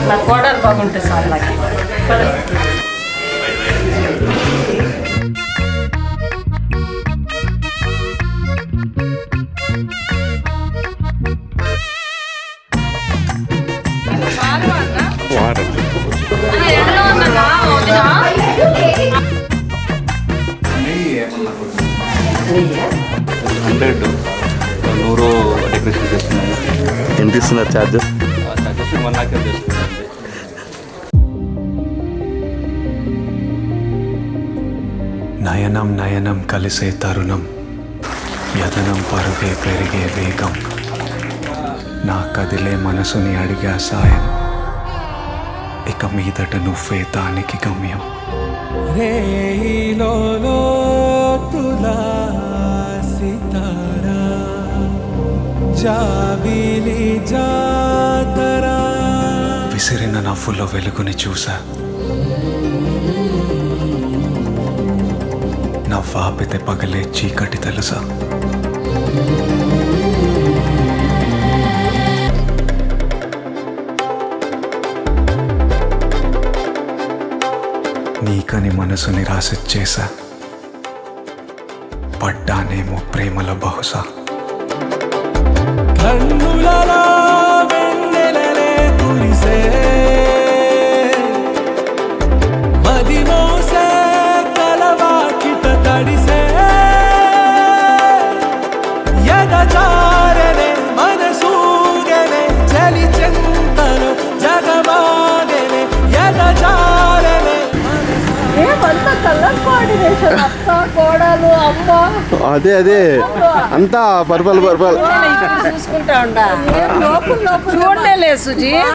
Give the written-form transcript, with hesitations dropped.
నా కోడలు బాగుంటుంది సార్ నాకు. హండ్రెడ్ 100 డెకరేషన్ చేస్తున్నాను. ఎంత ఇస్తున్నారు ఛార్జెస్? ఛార్జెస్ 1 lakh చేస్తున్నాను. నయనం నయనం కలిసే తరుణం, యతనం పరుగే పెరిగే వేగం, నా కదిలే మనసుని అడిగా సాయం, ఇక మీదట నువ్వే దానికి గమ్యం. విసిరిన నవ్వులో వెలుగుని చూసా, నవ్వాపితే పగలే చీకటి తెలుసా. నీకని మనసు నిరాశ చేశా, పడ్డానేమో ప్రేమల బహుశా. కన్నులలో వెన్నెలలే కురిసే, మది మోసే కలవాకిట తడిసే, ఎదచారనే మనసూగనే చలి చెంతలో జగమాగనే, ఎదచారనే ఏమంతా కలర్ కోఆర్డినేషన్, అత్త కోడలు అమ్మ. అదే అంతా పర్పల్ చూసుకుంటా ఉండా, చూడలే సుజీ.